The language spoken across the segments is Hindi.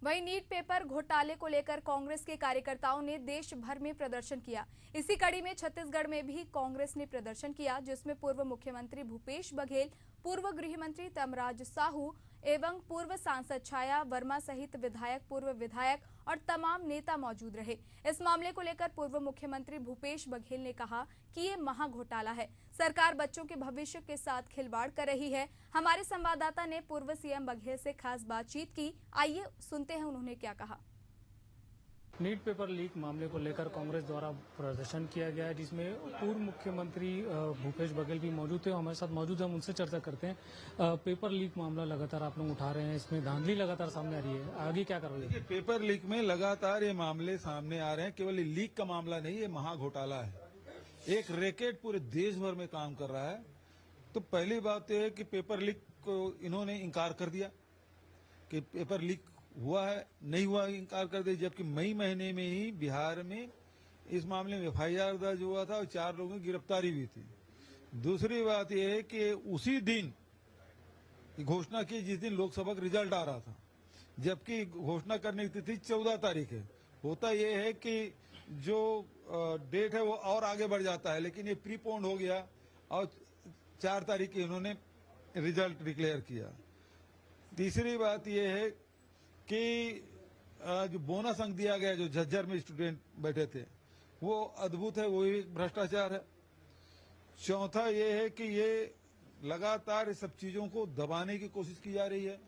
वहीं नीट पेपर घोटाले को लेकर कांग्रेस के कार्यकर्ताओं ने देश भर में प्रदर्शन किया। इसी कड़ी में छत्तीसगढ़ में भी कांग्रेस ने प्रदर्शन किया, जिसमें पूर्व मुख्यमंत्री भूपेश बघेल, पूर्व गृह मंत्री तमराज साहू एवं पूर्व सांसद छाया वर्मा सहित विधायक, पूर्व विधायक और तमाम नेता मौजूद रहे। इस मामले को लेकर पूर्व मुख्यमंत्री भूपेश बघेल ने कहा कि ये महा घोटाला है, सरकार बच्चों के भविष्य के साथ खिलवाड़ कर रही है। हमारे संवाददाता ने पूर्व सीएम बघेल से खास बातचीत की, आइए सुनते हैं उन्होंने क्या कहा। नीट पेपर लीक मामले को लेकर कांग्रेस द्वारा प्रदर्शन किया गया है, जिसमें पूर्व मुख्यमंत्री भूपेश बघेल भी मौजूद थे, हमारे साथ मौजूद है, हम उनसे चर्चा करते हैं। पेपर लीक मामला लगातार आप लोग उठा रहे हैं, इसमें धांधली लगातार सामने आ रही है, आगे क्या करोगे? पेपर लीक में लगातार ये मामले सामने आ रहे हैं। केवल लीक का मामला नहीं, ये महा घोटाला है। एक रैकेट पूरे देश भर में काम कर रहा है। तो पहली बात यह है कि पेपर लीक को इन्होंने इंकार कर दिया कि पेपर लीक हुआ है, नहीं हुआ इंकार कर दिया, जबकि मई महीने में ही बिहार में इस मामले में एफआईआर दर्ज हुआ था और 4 लोगों की गिरफ्तारी हुई थी। दूसरी बात यह है कि उसी दिन घोषणा की जिस दिन लोकसभा का रिजल्ट आ रहा था, जबकि घोषणा करने की तिथि 14 तारीख है। होता यह है कि जो डेट है वो और आगे बढ़ जाता है, लेकिन ये प्रीपोन्ड हो गया और 4 तारीख की इन्होंने रिजल्ट डिक्लेयर किया। तीसरी बात यह है कि जो बोनस अंक दिया गया, जो झज्जर में स्टूडेंट बैठे थे, वो अद्भुत है, वो भी भ्रष्टाचार है। चौथा ये है कि ये लगातार इस सब चीजों को दबाने की कोशिश की जा रही है।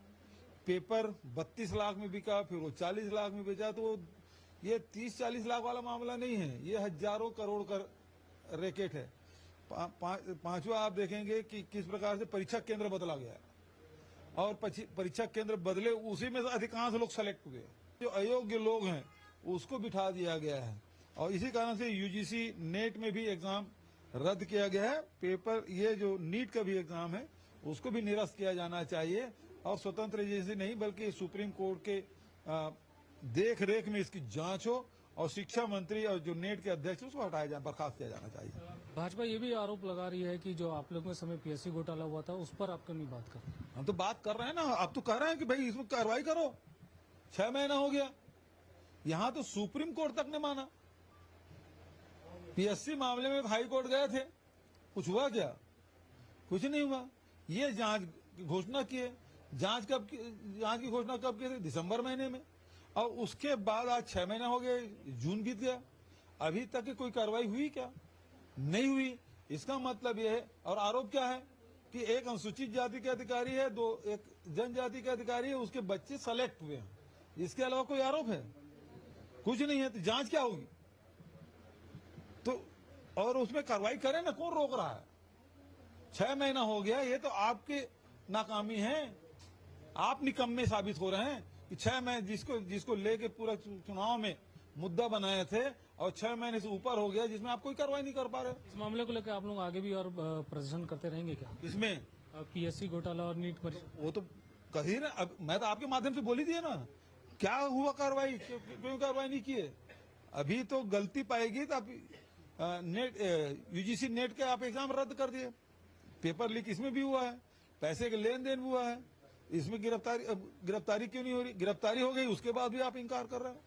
पेपर 32 लाख में बिका, फिर वो 40 लाख में बेचा, तो ये 30-40 लाख वाला मामला नहीं है, ये हजारों करोड़ का रैकेट है। पांचवा आप देखेंगे कि किस प्रकार से परीक्षा केंद्र बदला गया है और परीक्षा केंद्र बदले, उसी में से अधिकांश लोग सेलेक्ट हुए। जो अयोग्य लोग हैं उसको बिठा दिया गया है और इसी कारण से यूजीसी नेट में भी एग्जाम रद्द किया गया है। पेपर ये जो नीट का भी एग्जाम है उसको भी निरस्त किया जाना चाहिए और स्वतंत्र एजेंसी नहीं बल्कि सुप्रीम कोर्ट के देख रेख में इसकी जांच हो और शिक्षा मंत्री और जो नेट के अध्यक्ष उसको हटाया जाए, बर्खास्त किया जाना चाहिए। भाजपा ये भी आरोप लगा रही है कि जो आप लोगों के समय पीएससी घोटाला हुआ था उस पर आप क्यों नहीं बात कर रहे? हम तो बात कर रहे हैं ना, अब तो कह रहे हैं कि भाई इसमें कार्रवाई करो। 6 महीना हो गया, यहां तो सुप्रीम कोर्ट तक ने माना। पीएससी मामले में हाई कोर्ट गए थे, कुछ हुआ क्या? कुछ नहीं हुआ। ये जांच की घोषणा की है, जांच की घोषणा कब की थी? दिसंबर महीने में, और उसके बाद आज 6 महीना हो गए, जून बीत गया, अभी तक की कोई कार्रवाई हुई क्या? नहीं हुई। इसका मतलब यह है, और आरोप क्या है कि एक अनुसूचित जाति के अधिकारी है, एक जनजाति के अधिकारी है, उसके बच्चे सेलेक्ट हुए हैं। इसके अलावा कोई आरोप है? कुछ नहीं है। तो जांच क्या होगी? तो और उसमें कार्रवाई करें ना, कौन रोक रहा है? 6 महीना हो गया, ये तो आपकी नाकामी है। आप निकम्मे साबित हो रहे हैं कि 6 महीने जिसको लेके पूरा चुनाव में मुद्दा बनाए थे और 6 महीने से ऊपर हो गया जिसमें आप कोई कार्रवाई नहीं कर पा रहे। इस मामले को लेकर आप लोग आगे भी और प्रदर्शन करते रहेंगे क्या? इसमें पीएससी घोटाला और नीट पर वो तो कही ना, अब मैं तो आपके माध्यम से बोल ही दिया ना, क्या हुआ कार्रवाई, क्यों कार्रवाई नहीं की है? अभी तो गलती पाएगी तो आप यूजीसी नेट के आप एग्जाम रद्द कर दिए। पेपर लीक इसमें भी हुआ है, पैसे का लेन देन हुआ है, इसमें गिरफ्तारी क्यों नहीं हो रही? गिरफ्तारी हो गई, उसके बाद भी आप इंकार कर रहे हैं।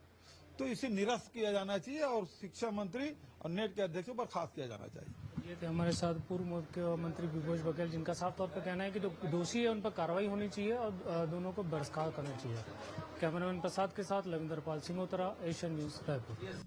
तो इसे निरस्त किया जाना चाहिए और शिक्षा मंत्री और नेट के अध्यक्ष को बर्खास्त किया जाना चाहिए। ये थे हमारे साथ पूर्व मुख्यमंत्री भूपेश बघेल, जिनका साफ तौर पर कहना है कि जो दोषी है उन पर कार्रवाई होनी चाहिए और दोनों को बर्खास्त करना चाहिए। कैमरामैन प्रसाद के साथ लविंदर पाल सिंह, एशियन न्यूज रायपुर।